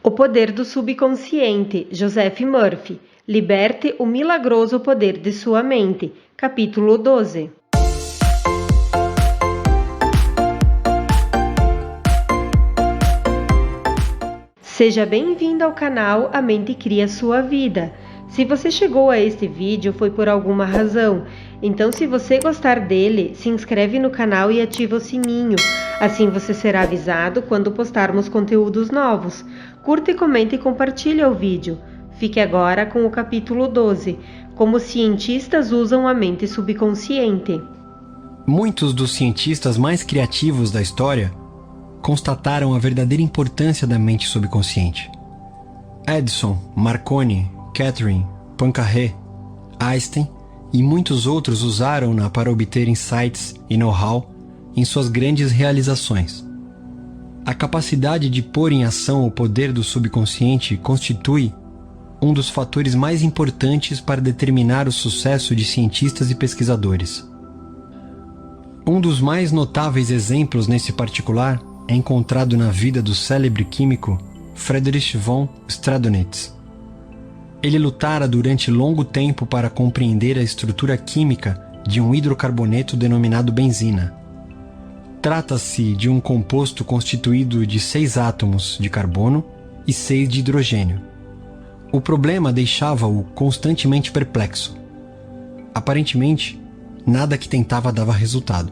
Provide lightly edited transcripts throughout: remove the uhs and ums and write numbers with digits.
O Poder do Subconsciente, Joseph Murphy. Liberte o milagroso poder de sua mente. Capítulo 12. Seja bem-vindo ao canal A Mente Cria Sua Vida. Se você chegou a este vídeo foi por alguma razão, então se você gostar dele, se inscreve no canal e ativa o sininho. Assim você será avisado quando postarmos conteúdos novos. Curta, comente e compartilhe o vídeo. Fique agora com o capítulo 12, como cientistas usam a mente subconsciente. Muitos dos cientistas mais criativos da história constataram a verdadeira importância da mente subconsciente. Edison, Marconi, Catherine, Poincaré, Einstein e muitos outros usaram-na para obter insights e know-how em suas grandes realizações. A capacidade de pôr em ação o poder do subconsciente constitui um dos fatores mais importantes para determinar o sucesso de cientistas e pesquisadores. Um dos mais notáveis exemplos nesse particular é encontrado na vida do célebre químico Friedrich von Stradonitz. Ele lutara durante longo tempo para compreender a estrutura química de um hidrocarboneto denominado benzina. Trata-se de um composto constituído de 6 átomos de carbono e 6 de hidrogênio. O problema deixava-o constantemente perplexo. Aparentemente, nada que tentava dava resultado.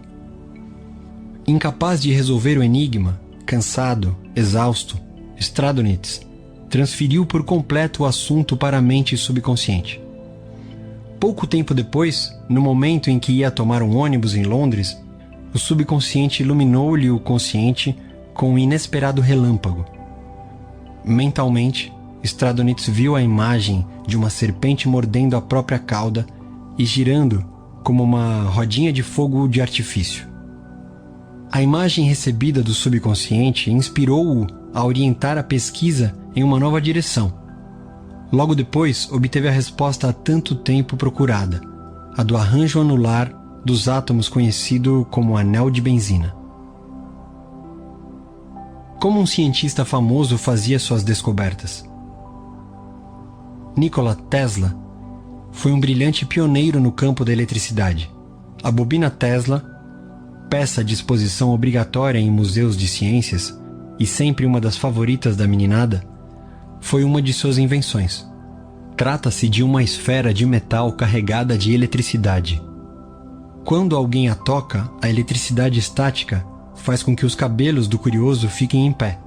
Incapaz de resolver o enigma, cansado, exausto, Stradonitz transferiu por completo o assunto para a mente subconsciente. Pouco tempo depois, no momento em que ia tomar um ônibus em Londres, o subconsciente iluminou-lhe o consciente com um inesperado relâmpago. Mentalmente, Stradonitz viu a imagem de uma serpente mordendo a própria cauda e girando como uma rodinha de fogo de artifício. A imagem recebida do subconsciente inspirou-o a orientar a pesquisa em uma nova direção. Logo depois, obteve a resposta há tanto tempo procurada, a do arranjo anular dos átomos conhecido como anel de benzina. Como um cientista famoso fazia suas descobertas? Nikola Tesla foi um brilhante pioneiro no campo da eletricidade. A bobina Tesla, peça de exposição obrigatória em museus de ciências e sempre uma das favoritas da meninada, foi uma de suas invenções. Trata-se de uma esfera de metal carregada de eletricidade. Quando alguém a toca, a eletricidade estática faz com que os cabelos do curioso fiquem em pé.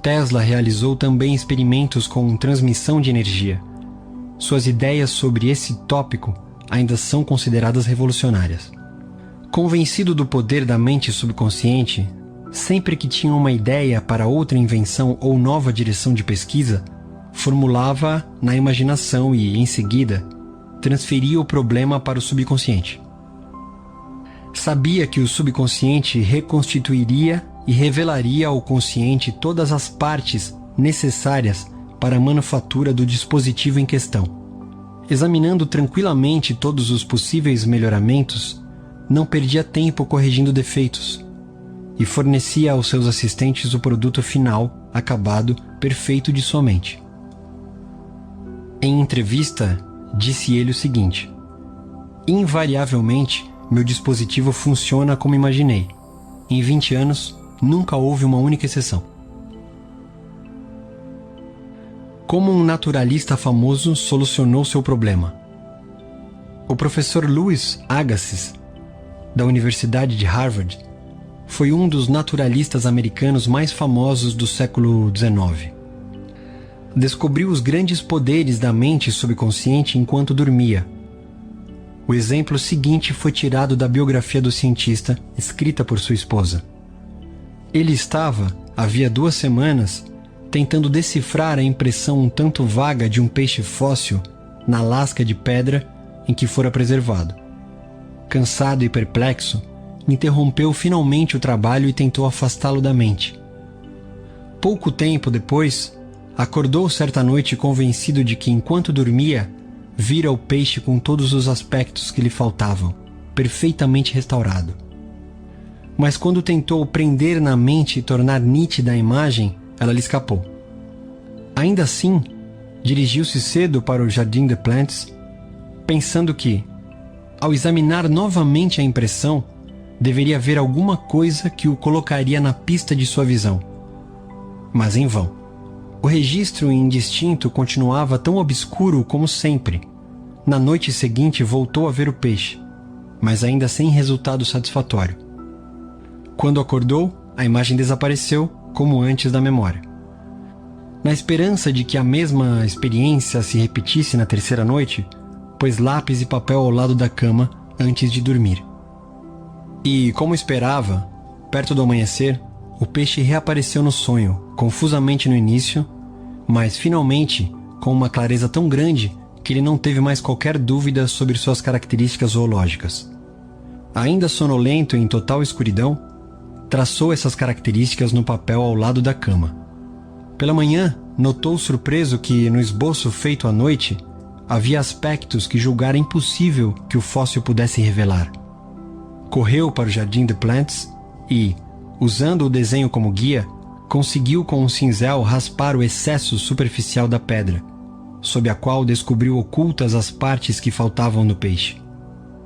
Tesla realizou também experimentos com transmissão de energia. Suas ideias sobre esse tópico ainda são consideradas revolucionárias. Convencido do poder da mente subconsciente, sempre que tinha uma ideia para outra invenção ou nova direção de pesquisa, formulava-a na imaginação e, em seguida, transferia o problema para o subconsciente. Sabia que o subconsciente reconstituiria e revelaria ao consciente todas as partes necessárias para a manufatura do dispositivo em questão. Examinando tranquilamente todos os possíveis melhoramentos, não perdia tempo corrigindo defeitos e fornecia aos seus assistentes o produto final, acabado, perfeito de sua mente. Em entrevista, disse ele o seguinte: invariavelmente, meu dispositivo funciona como imaginei. Em 20 anos, nunca houve uma única exceção. Como um naturalista famoso solucionou seu problema? O professor Louis Agassiz, da Universidade de Harvard, foi um dos naturalistas americanos mais famosos do século XIX. Descobriu os grandes poderes da mente subconsciente enquanto dormia. O exemplo seguinte foi tirado da biografia do cientista, escrita por sua esposa. Ele estava, havia 2 semanas, tentando decifrar a impressão um tanto vaga de um peixe fóssil na lasca de pedra em que fora preservado. Cansado e perplexo, interrompeu finalmente o trabalho e tentou afastá-lo da mente. Pouco tempo depois, acordou certa noite convencido de que, enquanto dormia, vira o peixe com todos os aspectos que lhe faltavam, perfeitamente restaurado. Mas quando tentou prender na mente e tornar nítida a imagem, ela lhe escapou. Ainda assim, dirigiu-se cedo para o Jardim des Plantes, pensando que, ao examinar novamente a impressão, deveria haver alguma coisa que o colocaria na pista de sua visão. Mas em vão. O registro indistinto continuava tão obscuro como sempre. Na noite seguinte voltou a ver o peixe, mas ainda sem resultado satisfatório. Quando acordou, a imagem desapareceu, como antes da memória. Na esperança de que a mesma experiência se repetisse na terceira noite, pôs lápis e papel ao lado da cama antes de dormir. E, como esperava, perto do amanhecer, o peixe reapareceu no sonho, confusamente no início, mas finalmente com uma clareza tão grande que ele não teve mais qualquer dúvida sobre suas características zoológicas. Ainda sonolento e em total escuridão, traçou essas características no papel ao lado da cama. Pela manhã, notou surpreso que, no esboço feito à noite, havia aspectos que julgara impossível que o fóssil pudesse revelar. Correu para o Jardim des Plantes e, usando o desenho como guia, conseguiu com um cinzel raspar o excesso superficial da pedra, sob a qual descobriu ocultas as partes que faltavam no peixe.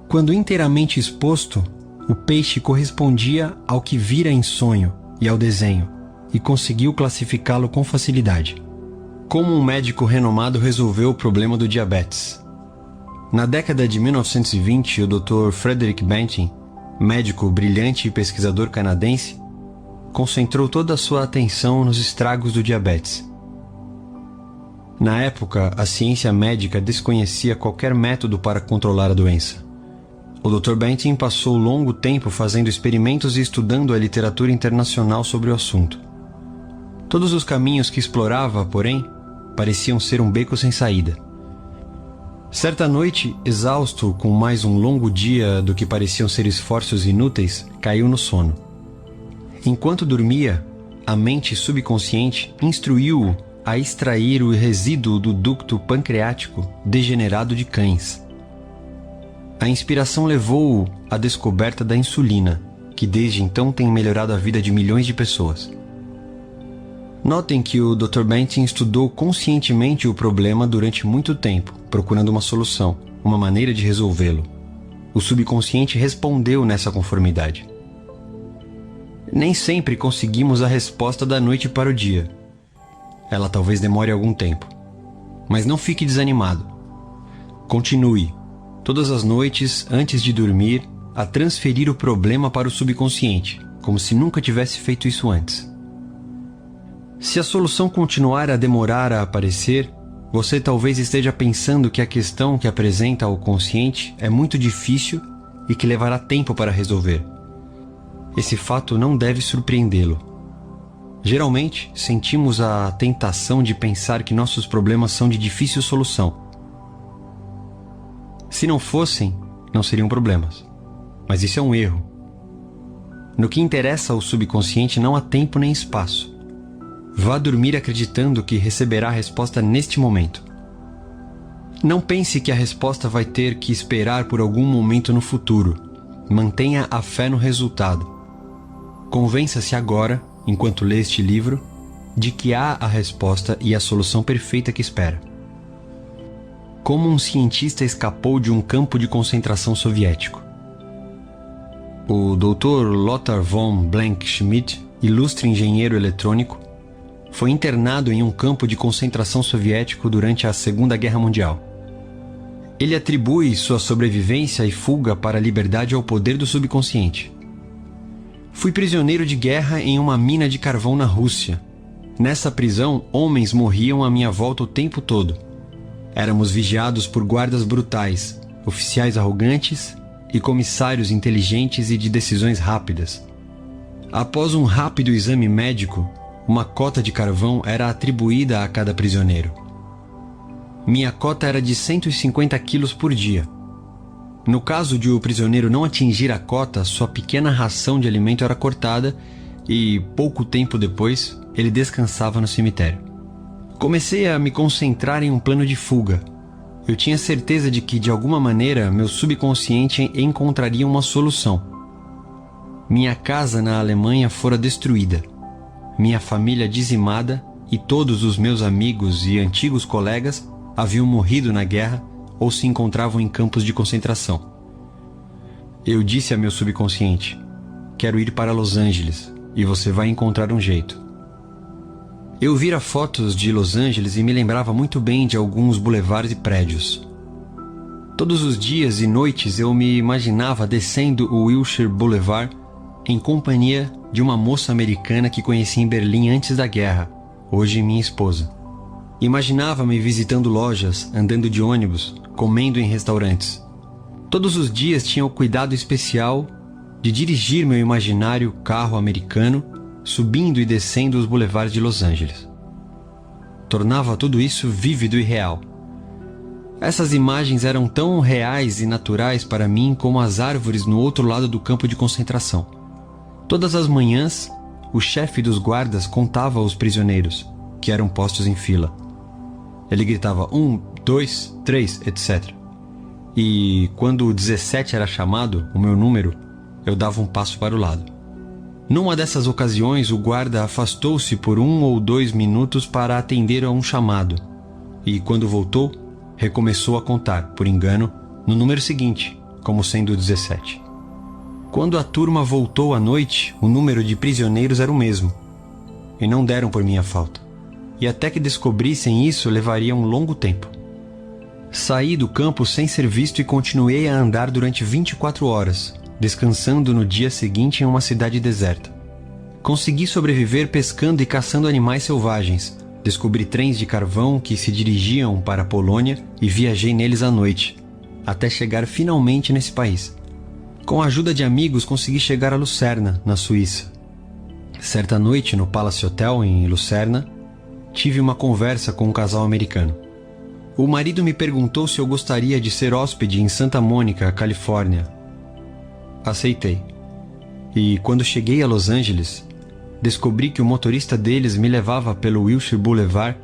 Quando inteiramente exposto, o peixe correspondia ao que vira em sonho e ao desenho, e conseguiu classificá-lo com facilidade. Como um médico renomado resolveu o problema do diabetes? Na década de 1920, o Dr. Frederick Banting, médico brilhante e pesquisador canadense, concentrou toda a sua atenção nos estragos do diabetes. Na época, a ciência médica desconhecia qualquer método para controlar a doença. O Dr. Banting passou longo tempo fazendo experimentos e estudando a literatura internacional sobre o assunto. Todos os caminhos que explorava, porém, pareciam ser um beco sem saída. Certa noite, exausto com mais um longo dia do que pareciam ser esforços inúteis, caiu no sono. Enquanto dormia, a mente subconsciente instruiu-o a extrair o resíduo do ducto pancreático degenerado de cães. A inspiração levou-o à descoberta da insulina, que desde então tem melhorado a vida de milhões de pessoas. Notem que o Dr. Banting estudou conscientemente o problema durante muito tempo, procurando uma solução, uma maneira de resolvê-lo. O subconsciente respondeu nessa conformidade. Nem sempre conseguimos a resposta da noite para o dia. Ela talvez demore algum tempo. Mas não fique desanimado. Continue, todas as noites, antes de dormir, a transferir o problema para o subconsciente, como se nunca tivesse feito isso antes. Se a solução continuar a demorar a aparecer, você talvez esteja pensando que a questão que apresenta ao consciente é muito difícil e que levará tempo para resolver. Esse fato não deve surpreendê-lo. Geralmente, sentimos a tentação de pensar que nossos problemas são de difícil solução. Se não fossem, não seriam problemas. Mas isso é um erro. No que interessa ao subconsciente não há tempo nem espaço. Vá dormir acreditando que receberá a resposta neste momento. Não pense que a resposta vai ter que esperar por algum momento no futuro. Mantenha a fé no resultado. Convença-se agora, enquanto lê este livro, de que há a resposta e a solução perfeita que espera. Como um cientista escapou de um campo de concentração soviético. O Dr. Lothar von Blank-Schmidt, ilustre engenheiro eletrônico, foi internado em um campo de concentração soviético durante a Segunda Guerra Mundial. Ele atribui sua sobrevivência e fuga para a liberdade ao poder do subconsciente. Fui prisioneiro de guerra em uma mina de carvão na Rússia. Nessa prisão, homens morriam à minha volta o tempo todo. Éramos vigiados por guardas brutais, oficiais arrogantes e comissários inteligentes e de decisões rápidas. Após um rápido exame médico, uma cota de carvão era atribuída a cada prisioneiro. Minha cota era de 150 quilos por dia. No caso de o prisioneiro não atingir a cota, sua pequena ração de alimento era cortada e, pouco tempo depois, ele descansava no cemitério. Comecei a me concentrar em um plano de fuga. Eu tinha certeza de que, de alguma maneira, meu subconsciente encontraria uma solução. Minha casa na Alemanha fora destruída, minha família dizimada e todos os meus amigos e antigos colegas haviam morrido na guerra ou se encontravam em campos de concentração. Eu disse a meu subconsciente: quero ir para Los Angeles e você vai encontrar um jeito. Eu vira fotos de Los Angeles e me lembrava muito bem de alguns bulevares e prédios. Todos os dias e noites eu me imaginava descendo o Wilshire Boulevard em companhia de uma moça americana que conheci em Berlim antes da guerra, hoje minha esposa. Imaginava-me visitando lojas, andando de ônibus, comendo em restaurantes. Todos os dias tinha o cuidado especial de dirigir meu imaginário carro americano, subindo e descendo os boulevards de Los Angeles. Tornava tudo isso vívido e real. Essas imagens eram tão reais e naturais para mim como as árvores no outro lado do campo de concentração. Todas as manhãs, o chefe dos guardas contava os prisioneiros, que eram postos em fila. Ele gritava 1, 2, 3, etc. E quando o 17 era chamado, o meu número, eu dava um passo para o lado. Numa dessas ocasiões, o guarda afastou-se por 1 ou 2 minutos para atender a um chamado, e quando voltou, recomeçou a contar, por engano, no número seguinte, como sendo 17. Quando a turma voltou à noite, o número de prisioneiros era o mesmo, e não deram por minha falta. E até que descobrissem isso, levaria um longo tempo. Saí do campo sem ser visto e continuei a andar durante 24 horas, descansando no dia seguinte em uma cidade deserta. Consegui sobreviver pescando e caçando animais selvagens. Descobri trens de carvão que se dirigiam para a Polônia e viajei neles à noite, até chegar finalmente nesse país. Com a ajuda de amigos, consegui chegar a Lucerna, na Suíça. Certa noite, no Palace Hotel, em Lucerna, tive uma conversa com um casal americano. O marido me perguntou se eu gostaria de ser hóspede em Santa Mônica, Califórnia. Aceitei. E quando cheguei a Los Angeles, descobri que o motorista deles me levava pelo Wilshire Boulevard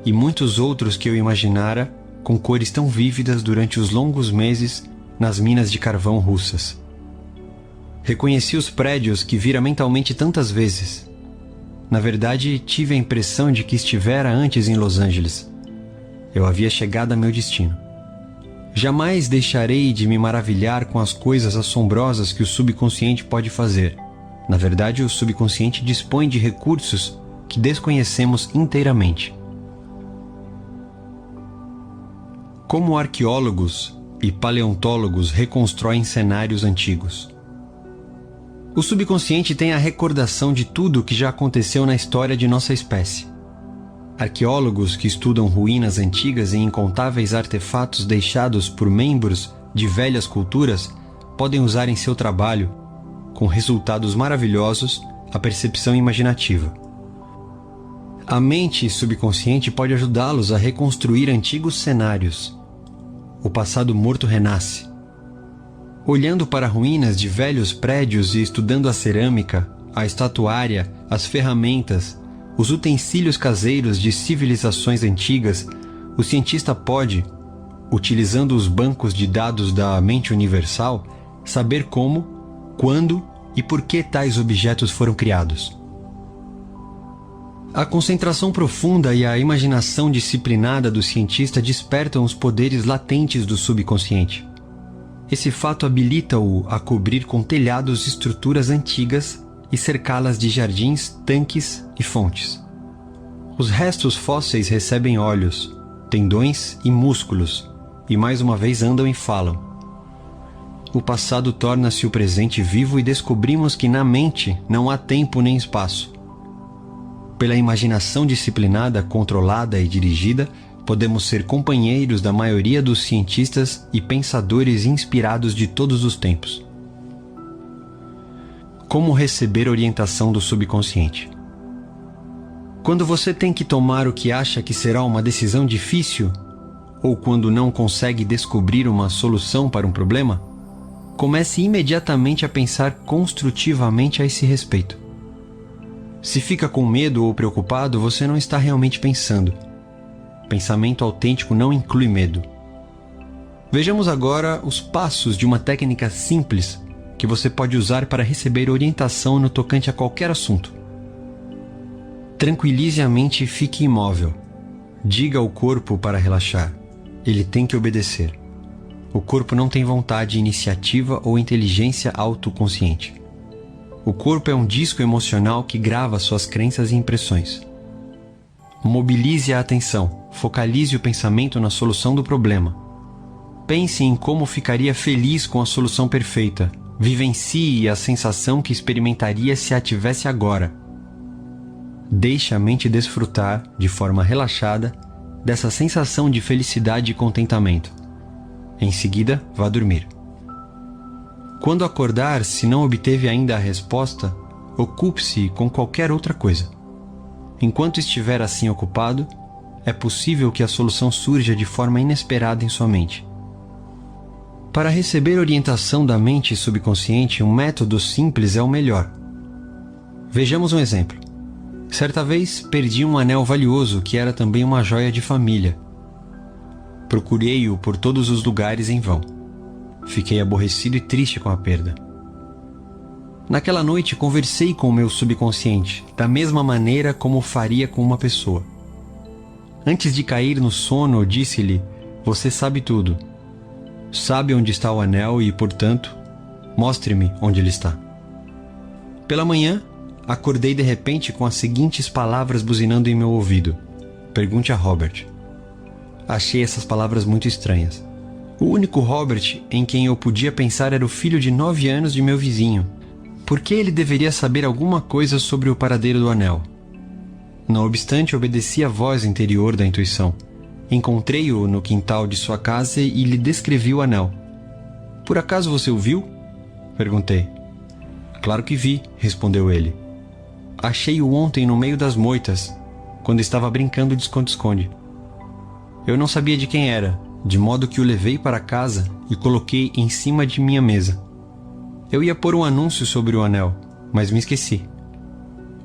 e muitos outros que eu imaginara com cores tão vívidas durante os longos meses nas minas de carvão russas. Reconheci os prédios que vira mentalmente tantas vezes. Na verdade, tive a impressão de que estivera antes em Los Angeles. Eu havia chegado a meu destino. Jamais deixarei de me maravilhar com as coisas assombrosas que o subconsciente pode fazer. Na verdade, o subconsciente dispõe de recursos que desconhecemos inteiramente. Como arqueólogos e paleontólogos reconstroem cenários antigos. O subconsciente tem a recordação de tudo o que já aconteceu na história de nossa espécie. Arqueólogos que estudam ruínas antigas e incontáveis artefatos deixados por membros de velhas culturas podem usar em seu trabalho, com resultados maravilhosos, a percepção imaginativa. A mente subconsciente pode ajudá-los a reconstruir antigos cenários. O passado morto renasce. Olhando para ruínas de velhos prédios e estudando a cerâmica, a estatuária, as ferramentas, os utensílios caseiros de civilizações antigas, o cientista pode, utilizando os bancos de dados da mente universal, saber como, quando e por que tais objetos foram criados. A concentração profunda e a imaginação disciplinada do cientista despertam os poderes latentes do subconsciente. Esse fato habilita-o a cobrir com telhados estruturas antigas e cercá-las de jardins, tanques e fontes. Os restos fósseis recebem olhos, tendões e músculos, e mais uma vez andam e falam. O passado torna-se o presente vivo e descobrimos que na mente não há tempo nem espaço. Pela imaginação disciplinada, controlada e dirigida, podemos ser companheiros da maioria dos cientistas e pensadores inspirados de todos os tempos. Como receber orientação do subconsciente? Quando você tem que tomar o que acha que será uma decisão difícil, ou quando não consegue descobrir uma solução para um problema, comece imediatamente a pensar construtivamente a esse respeito. Se fica com medo ou preocupado, você não está realmente pensando. Pensamento autêntico não inclui medo. Vejamos agora os passos de uma técnica simples que você pode usar para receber orientação no tocante a qualquer assunto. Tranquilize a mente e fique imóvel. Diga ao corpo para relaxar. Ele tem que obedecer. O corpo não tem vontade, iniciativa ou inteligência autoconsciente. O corpo é um disco emocional que grava suas crenças e impressões. Mobilize a atenção, focalize o pensamento na solução do problema. Pense em como ficaria feliz com a solução perfeita. Vivencie a sensação que experimentaria se a tivesse agora. Deixe a mente desfrutar, de forma relaxada, dessa sensação de felicidade e contentamento. Em seguida, vá dormir. Quando acordar, se não obteve ainda a resposta, ocupe-se com qualquer outra coisa. Enquanto estiver assim ocupado, é possível que a solução surja de forma inesperada em sua mente. Para receber orientação da mente subconsciente, um método simples é o melhor. Vejamos um exemplo. Certa vez, perdi um anel valioso que era também uma joia de família. Procurei-o por todos os lugares em vão. Fiquei aborrecido e triste com a perda. Naquela noite, conversei com o meu subconsciente, da mesma maneira como faria com uma pessoa. Antes de cair no sono, disse-lhe: "Você sabe tudo. Sabe onde está o anel e, portanto, mostre-me onde ele está." Pela manhã, acordei de repente com as seguintes palavras buzinando em meu ouvido: "Pergunte a Robert." Achei essas palavras muito estranhas. O único Robert em quem eu podia pensar era o filho de 9 anos de meu vizinho. Por que ele deveria saber alguma coisa sobre o paradeiro do anel? Não obstante, obedeci à voz interior da intuição. Encontrei-o no quintal de sua casa e lhe descrevi o anel. "Por acaso você o viu?" perguntei. "Claro que vi", respondeu ele. "Achei-o ontem no meio das moitas, quando estava brincando de esconde-esconde. Eu não sabia de quem era, de modo que o levei para casa e coloquei em cima de minha mesa. Eu ia pôr um anúncio sobre o anel, mas me esqueci.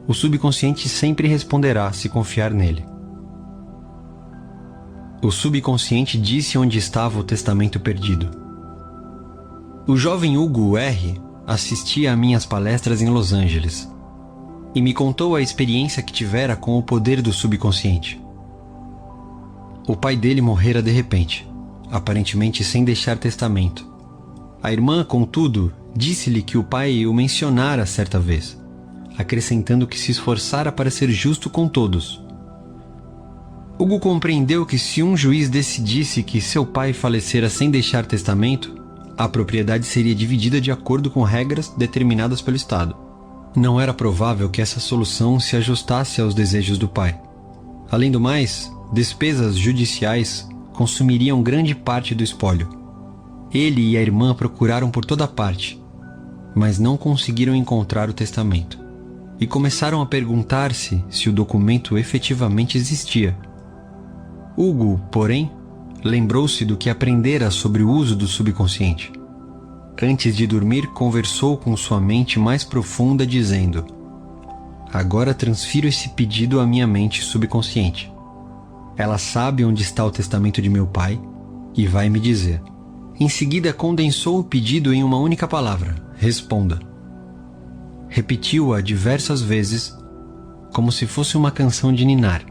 O subconsciente sempre responderá se confiar nele." O subconsciente disse onde estava o testamento perdido. O jovem Hugo R. assistia a minhas palestras em Los Angeles e me contou a experiência que tivera com o poder do subconsciente. O pai dele morrera de repente, aparentemente sem deixar testamento. A irmã, contudo, disse-lhe que o pai o mencionara certa vez, acrescentando que se esforçara para ser justo com todos. Hugo compreendeu que se um juiz decidisse que seu pai falecera sem deixar testamento, a propriedade seria dividida de acordo com regras determinadas pelo Estado. Não era provável que essa solução se ajustasse aos desejos do pai. Além do mais, despesas judiciais consumiriam grande parte do espólio. Ele e a irmã procuraram por toda parte, mas não conseguiram encontrar o testamento, e começaram a perguntar-se se o documento efetivamente existia. Hugo, porém, lembrou-se do que aprendera sobre o uso do subconsciente. Antes de dormir, conversou com sua mente mais profunda, dizendo: "Agora transfiro esse pedido à minha mente subconsciente. Ela sabe onde está o testamento de meu pai e vai me dizer." Em seguida, condensou o pedido em uma única palavra: "Responda." Repetiu-a diversas vezes, como se fosse uma canção de ninar,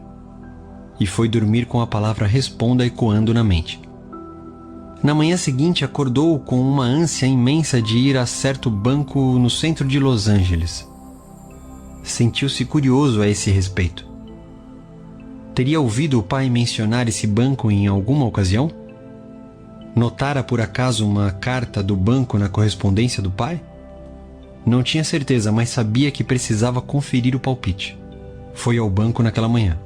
e foi dormir com a palavra "responda" ecoando na mente. Na manhã seguinte, acordou com uma ânsia imensa de ir a certo banco no centro de Los Angeles. Sentiu-se curioso a esse respeito. Teria ouvido o pai mencionar esse banco em alguma ocasião? Notara por acaso uma carta do banco na correspondência do pai? Não tinha certeza, mas sabia que precisava conferir o palpite. Foi ao banco naquela manhã.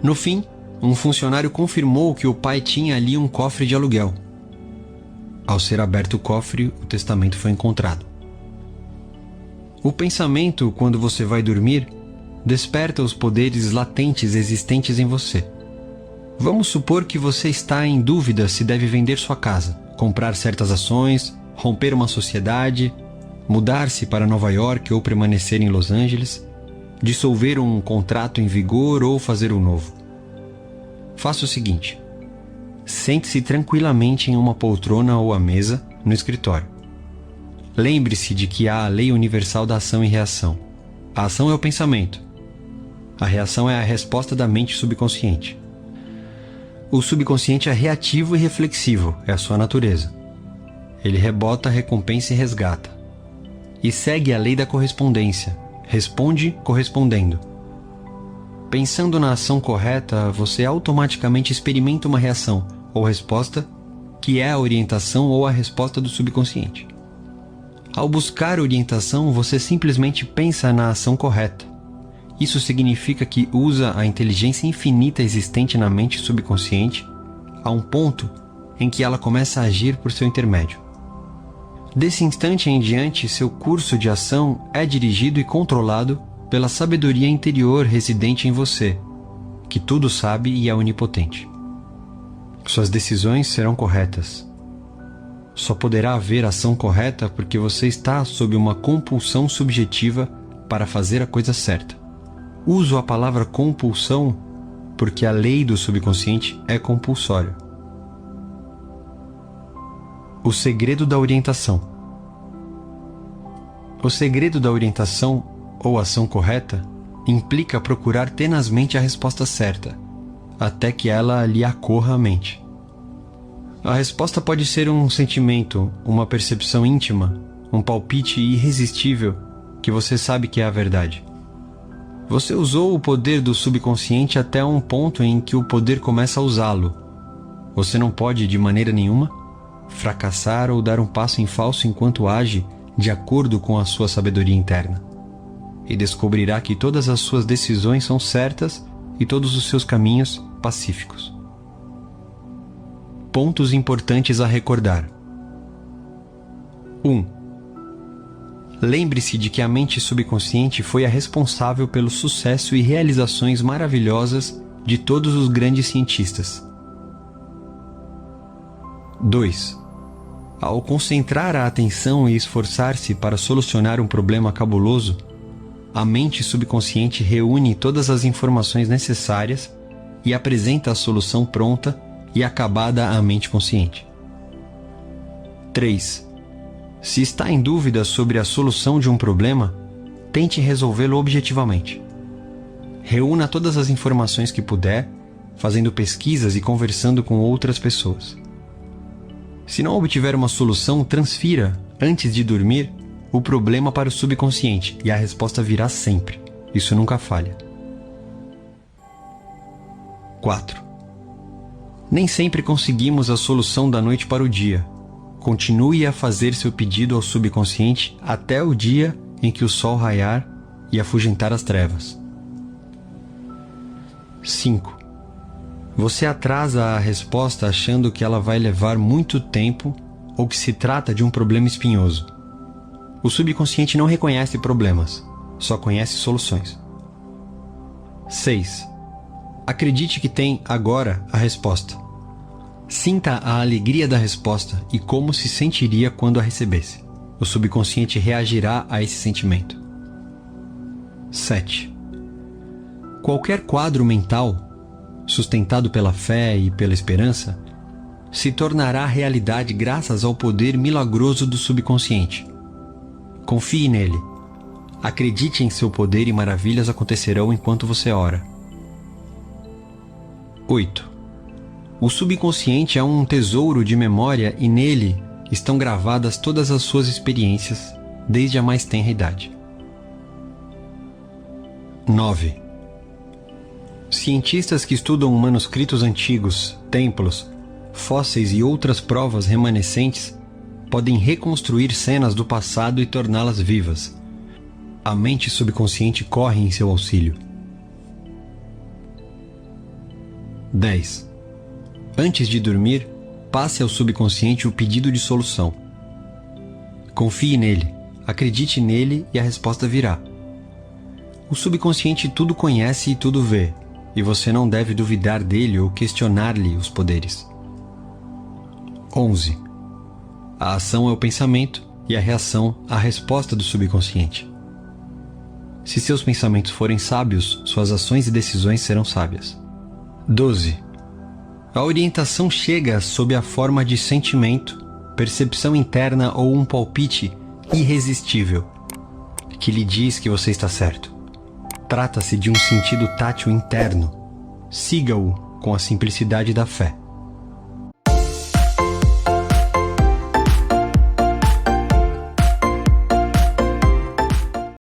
No fim, um funcionário confirmou que o pai tinha ali um cofre de aluguel. Ao ser aberto o cofre, o testamento foi encontrado. O pensamento, quando você vai dormir, desperta os poderes latentes existentes em você. Vamos supor que você está em dúvida se deve vender sua casa, comprar certas ações, romper uma sociedade, mudar-se para Nova York ou permanecer em Los Angeles, dissolver um contrato em vigor ou fazer um novo. Faça o seguinte: sente-se tranquilamente em uma poltrona ou à mesa no escritório. Lembre-se de que há a lei universal da ação e reação. A ação é o pensamento. A reação é a resposta da mente subconsciente. O subconsciente é reativo e reflexivo, é a sua natureza. Ele rebota, recompensa e resgata. E segue a lei da correspondência, responde correspondendo. Pensando na ação correta, você automaticamente experimenta uma reação ou resposta que é a orientação ou a resposta do subconsciente. Ao buscar orientação, você simplesmente pensa na ação correta. Isso significa que usa a inteligência infinita existente na mente subconsciente a um ponto em que ela começa a agir por seu intermédio. Desse instante em diante, seu curso de ação é dirigido e controlado pela sabedoria interior residente em você, que tudo sabe e é onipotente. Suas decisões serão corretas. Só poderá haver ação correta porque você está sob uma compulsão subjetiva para fazer a coisa certa. Uso a palavra compulsão porque a lei do subconsciente é compulsória. O segredo da orientação. O segredo da orientação ou ação correta implica procurar tenazmente a resposta certa, até que ela lhe acorra à mente. A resposta pode ser um sentimento, uma percepção íntima, um palpite irresistível que você sabe que é a verdade. Você usou o poder do subconsciente até um ponto em que o poder começa a usá-lo. Você não pode, de maneira nenhuma, fracassar ou dar um passo em falso enquanto age de acordo com a sua sabedoria interna. E descobrirá que todas as suas decisões são certas e todos os seus caminhos pacíficos. Pontos importantes a recordar. 1. Lembre-se de que a mente subconsciente foi a responsável pelo sucesso e realizações maravilhosas de todos os grandes cientistas. 2. Ao concentrar a atenção e esforçar-se para solucionar um problema cabuloso, a mente subconsciente reúne todas as informações necessárias e apresenta a solução pronta e acabada à mente consciente. 3. Se está em dúvida sobre a solução de um problema, tente resolvê-lo objetivamente. Reúna todas as informações que puder, fazendo pesquisas e conversando com outras pessoas. Se não obtiver uma solução, transfira, antes de dormir, o problema para o subconsciente e a resposta virá sempre. Isso nunca falha. 4. Nem sempre conseguimos a solução da noite para o dia. Continue a fazer seu pedido ao subconsciente até o dia em que o sol raiar e afugentar as trevas. 5. Você atrasa a resposta achando que ela vai levar muito tempo ou que se trata de um problema espinhoso. O subconsciente não reconhece problemas, só conhece soluções. 6. Acredite que tem agora a resposta. Sinta a alegria da resposta e como se sentiria quando a recebesse. O subconsciente reagirá a esse sentimento. 7. Qualquer quadro mental, sustentado pela fé e pela esperança, se tornará realidade graças ao poder milagroso do subconsciente. Confie nele. Acredite em seu poder e maravilhas acontecerão enquanto você ora. 8. O subconsciente é um tesouro de memória e nele estão gravadas todas as suas experiências, desde a mais tenra idade. 9. Cientistas que estudam manuscritos antigos, templos, fósseis e outras provas remanescentes podem reconstruir cenas do passado e torná-las vivas. A mente subconsciente corre em seu auxílio. 10. Antes de dormir, passe ao subconsciente o pedido de solução. Confie nele, acredite nele e a resposta virá. O subconsciente tudo conhece e tudo vê, e você não deve duvidar dele ou questionar-lhe os poderes. 11. A ação é o pensamento e a reação a resposta do subconsciente. Se seus pensamentos forem sábios, suas ações e decisões serão sábias. 12. A orientação chega sob a forma de sentimento, percepção interna ou um palpite irresistível, que lhe diz que você está certo. Trata-se de um sentido tátil interno. Siga-o com a simplicidade da fé.